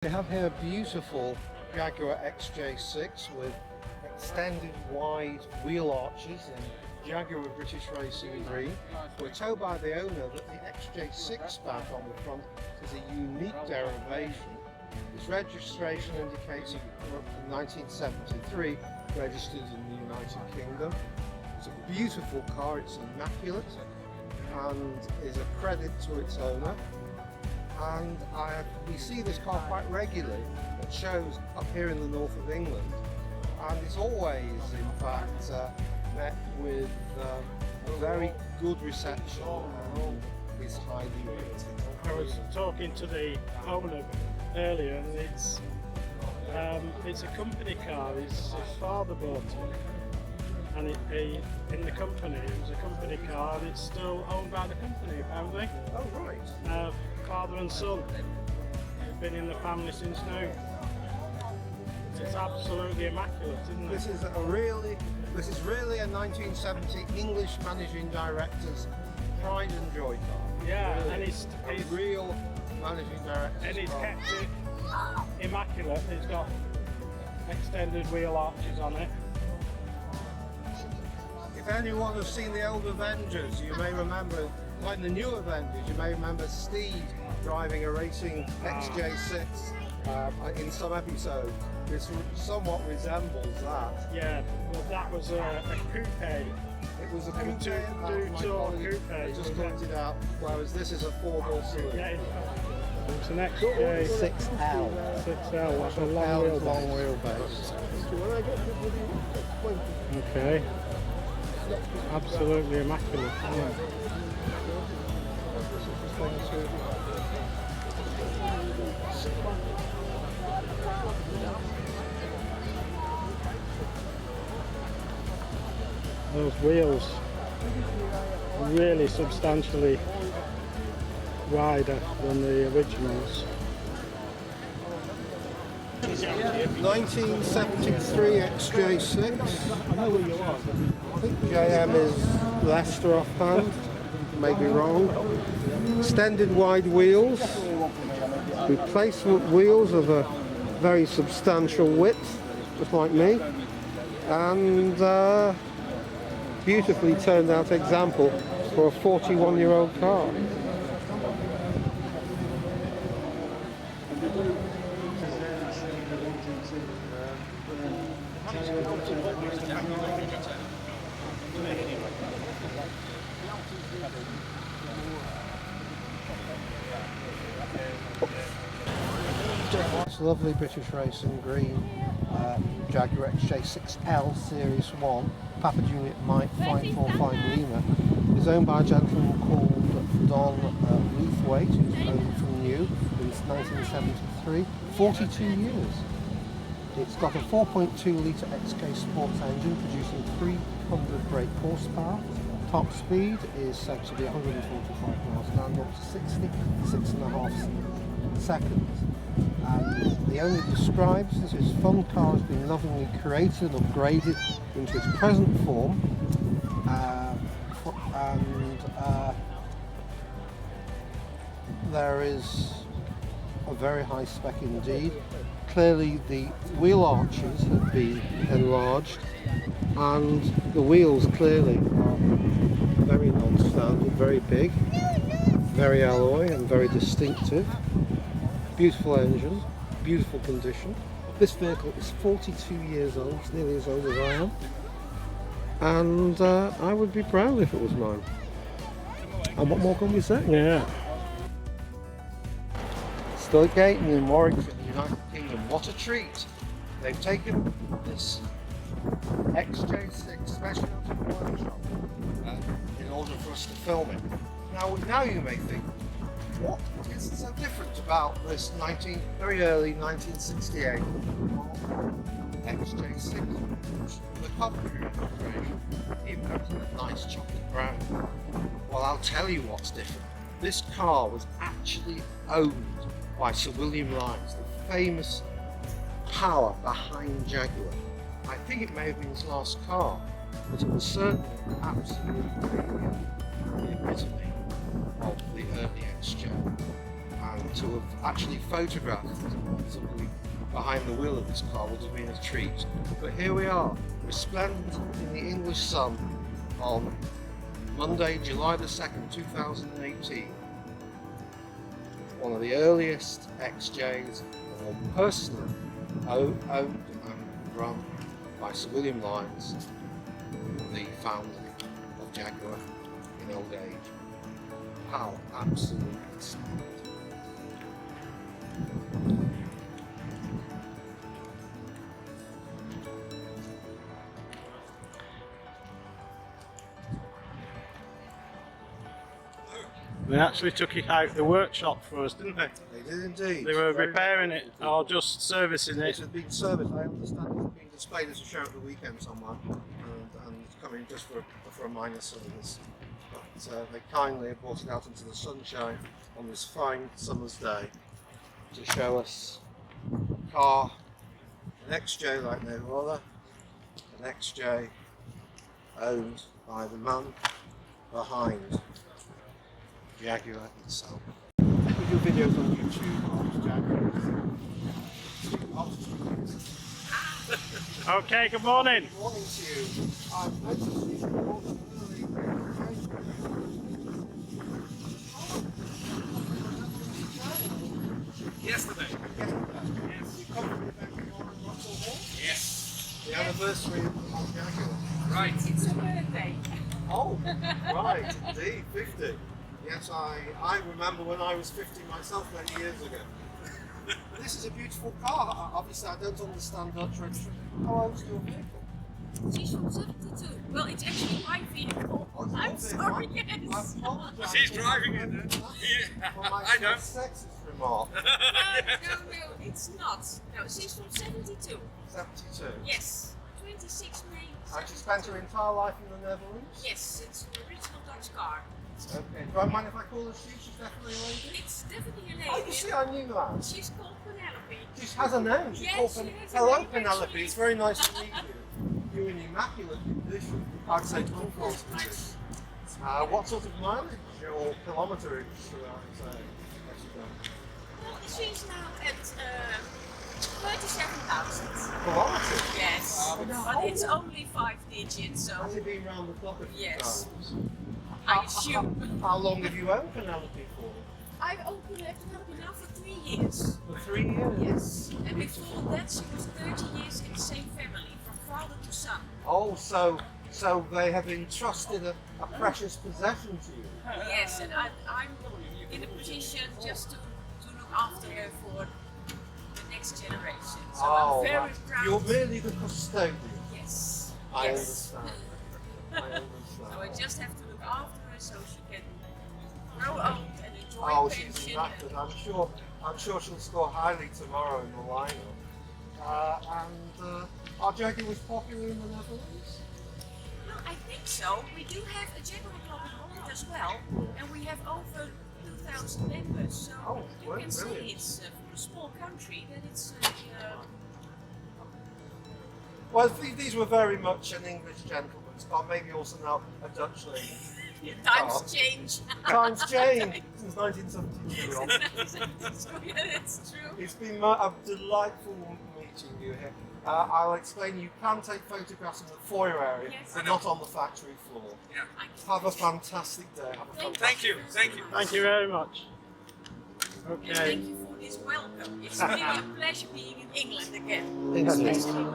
We have here a beautiful Jaguar XJ6 with extended wide wheel arches in Jaguar British Racing green. We're told by the owner that the XJ6 badge on the front is a unique derivation. Its registration indicates it from 1973, registered in the United Kingdom. It's a beautiful car, it's immaculate and is a credit to its owner. And we see this car quite regularly at shows up here in the north of England, and it's always in fact met with a very good reception and is highly rated. I was talking to the owner earlier, and it's a company car. His father bought it, and in the company it was a company car, and it's still owned by the company apparently. Oh right. Father and son. They've been in the family since now. It's absolutely immaculate, isn't it? This is really a 1970 English managing director's pride and joy car. Yeah, really, and it's a real managing director. And he's kept it immaculate. It's got extended wheel arches on it. If anyone has seen the old Avengers, you may remember, like the new Avengers, you may remember Steve driving a racing XJ6 in some episode. This somewhat resembles that. Yeah, well that was a coupe. It was a coupe, coupe. Just pointed out, whereas this is a four-door saloon. Yeah, it's an XJ6L. 6L, that's a long wheelbase. Okay. Absolutely immaculate. Yeah. Those wheels are really substantially wider than the originals. 1973 XJ6. I think JM is Leicester offhand, may be wrong. Extended wide wheels, replacement wheels of a very substantial width, just like me, and beautifully turned out example for a 41-year-old car. It's lovely British Racing green Jaguar XJ6L Series 1 Papa Juliet Mike 545 Lima is owned by a gentleman called Don Leithwaite, who's owned from new since 1973, 42 years. It's got a 4.2 litre XK Sports engine producing 300 brake horsepower. Top speed is said to be 145 miles an hour, up to 66.5 seconds. And the owner describes that his fun car has been lovingly created and upgraded into its present form, there is a very high spec indeed. Clearly the wheel arches have been enlarged, and the wheels clearly are very non-standard, very big, very alloy and very distinctive. Beautiful engine, beautiful condition. This vehicle is 42 years old, it's nearly as old as I am, and I would be proud if it was mine. And what more can we say? Yeah. Stilgate in Warwick in the United Kingdom. What a treat! They've taken this XJ6 special out of the workshop in order for us to film it. Now you may think, what is so different about this very early 1968 XJ6? The cover configuration, even though it's a nice chocolate brown. Well, I'll tell you what's different. This car was actually owned by Sir William Lyons, the famous power behind Jaguar. I think it may have been his last car, but it was certainly absolutely the epitome of the early XJ. and to have actually photographed somebody behind the wheel of this car would have been a treat. But here we are, resplendent in the English sun on Monday, July the 2nd, 2018. One of the earliest XJs personally owned and run by Sir William Lyons, the founder of Jaguar in old age. How absolutely smart. They actually took it out the workshop for us, didn't they? They did indeed. They were repairing it or just servicing It it. has been serviced. I understand it's being displayed as a show at the weekend somewhere, and it's coming just for a minor service. But they kindly have brought it out into the sunshine on this fine summer's day to show us a car, an XJ like no other, an XJ owned by the man behind Jaguar itself. We do videos on YouTube of Jaguar. Okay, good morning. Good morning to you. I've noticed you brought an Yesterday. Yes. You come from the family on Russell Hall? Yes. The anniversary of Jaguar. Right. It's a birthday. Oh, right, indeed, 50. Yes, I remember when I was 50 myself many years ago. This is a beautiful car. Obviously, I don't understand Dutch registry. How old's your vehicle? She's from 72. Well, it's actually my vehicle. Oh, I'm is it? sorry, I yes. apologise. She's driving it then. For my I know. sexist remark. No, it's not. No, she's from 72. 72. Yes. 26 May. And she spent her entire life in the Netherlands? Yes, it's an original Dutch car. Okay. Do I mind if I call her she? She's definitely a lady? It's definitely a lady. Oh, you see, I knew that. She's called Penelope. She has a name. She's Yes, called she has a Hello, name, Penelope. actually. It's very nice to meet you. You're in immaculate condition. I'd say good course condition. What sort of mileage or kilometerage should I say? Well, she's now at 37,000. Kilometres? Yes. But it's only 5 digits, so Has it been round the clock a few Yes. times? I assume. How long have you owned Penelope for? I've opened Penelope now for 3 years. For 3 years? Yes. And before that, she was 30 years in the same family, from father to son. Oh, so they have entrusted a precious possession to you. Yes, and I'm in a position just to look after her for the next generation. So I'm very right. proud. You're merely the custodian. Yes. I Yes. understand. I understand. So I just have to look after her so she can grow old and enjoy Oh, she's pension. immaculate. I'm sure she'll score highly tomorrow in the lineup. Our Jaguar was popular in the Netherlands. No, I think so. We do have a Jaguar Club in Holland as well, and we have over 2,000 members. So Oh, you can say brilliant. it's from a small country that it's. Well, these were very much an English gentleman's car, maybe also now a Dutch lady. Times change. Times changed since 1972. Rob. Yeah, that's true. It's been a delightful meeting you here. I'll explain, you can take photographs in the foyer area, Yes. but not on the factory floor. Yeah. Have a fantastic day. Have a Thank fantastic Thank you. Thank you. Thank you very much. And Okay. thank you for this welcome. It's really a pleasure being in England again. Indeed. Especially.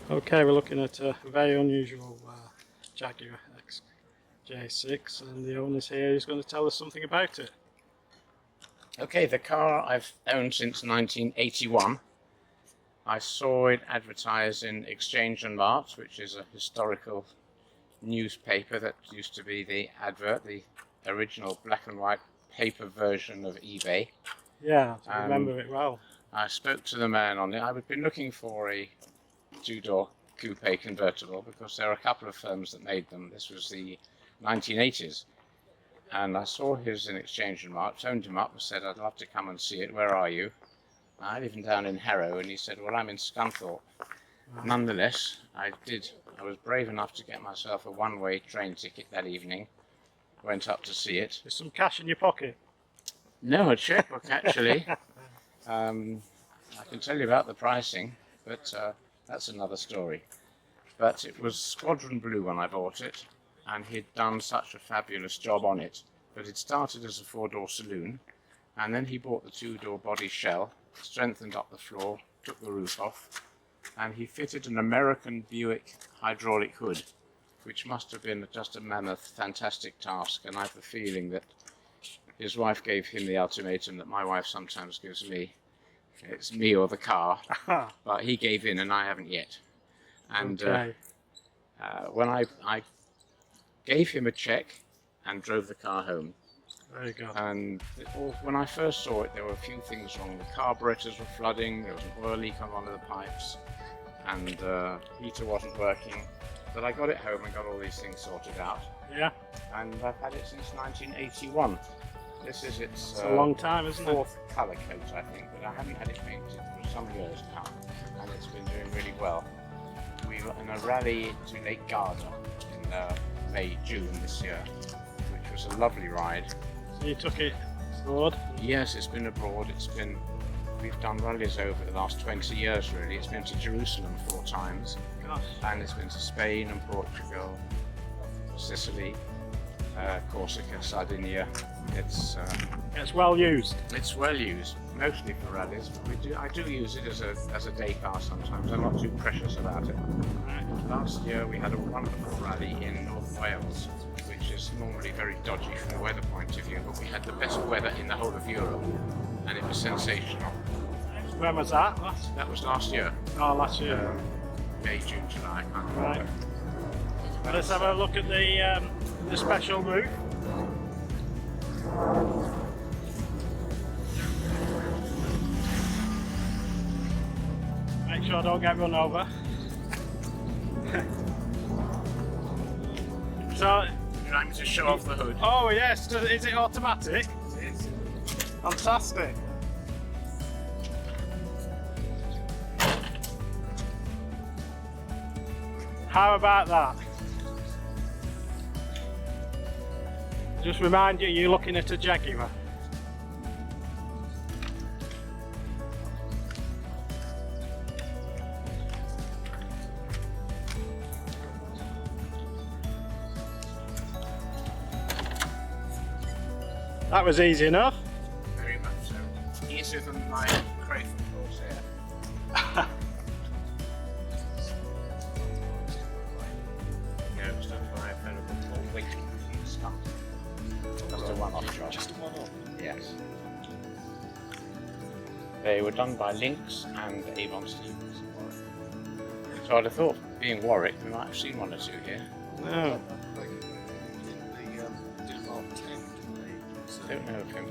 Okay, we're looking at a very unusual Jaguar XJ6, and the owner's here. He's going to tell us something about it. Okay, the car I've owned since 1981. I saw it advertised in Exchange and Mart, which is a historical newspaper that used to be the advert, the original black and white paper version of eBay. Yeah, I remember it well. I spoke to the man on it. I've been looking for a two-door coupe convertible because there are a couple of firms that made them. This was the 1980s. And I saw his in Exchange and Mart, phoned him up and said, I'd love to come and see it. Where are you? I live down in Harrow, and he said, well, I'm in Scunthorpe. Nonetheless, I was brave enough to get myself a one-way train ticket that evening. Went up to see it. There's some cash in your pocket. No, a checkbook actually. I can tell you about the pricing, but that's another story. But it was Squadron Blue when I bought it, and he'd done such a fabulous job on it. But it started as a 4-door saloon, and then he bought the 2-door body shell, strengthened up the floor, took the roof off, and he fitted an American Buick hydraulic hood, which must have been just a mammoth, fantastic task. And I have the feeling that his wife gave him the ultimatum that my wife sometimes gives me. It's me or the car, but he gave in and I haven't yet. And Okay. when I gave him a check and drove the car home, Very good. and when I first saw it, there were a few things wrong. The carburetors were flooding, there was an oil leak on one of the pipes, and the heater wasn't working. But I got it home and got all these things sorted out, Yeah, and I've had it since 1981. This is its it's a long time, isn't it? 4th colour coat, I think, but I haven't had it painted for some years now, and it's been doing really well. We were in a rally to Lake Garda in May, June this year, which was a lovely ride. So you took it abroad? Yes, it's been abroad. We've done rallies over the last 20 years really. It's been to Jerusalem 4 times, Gosh. and it's been to Spain and Portugal, Sicily, Corsica, Sardinia. It's well used. It's well used, mostly for rallies, but I do use it as a day car sometimes. I'm not too precious about it. Right. Last year we had a wonderful rally in North Wales, which is normally very dodgy from a weather point of view, but we had the best weather in the whole of Europe, and it was sensational. When was that? That was last year, Last year. May, June, July, I can't Right. remember. Let's have a look at the special roof. Make sure I don't get run over. So, Would you like me to show off the hood? oh yes, is it automatic? It's Fantastic. How about that? Just remind you, you're looking at a Jaguar. That was easy enough. very much so. Easier than my crate floors here. No, it's done by a Penelope called waiting for you to start. Just a one-off job. Just a one-off. Yes. They were done by Lynx and Avon Stevens. So I'd have thought, being Warwick, we might have seen one or two here. No. Like in the Denmark tent, didn't they? So Don't know of him.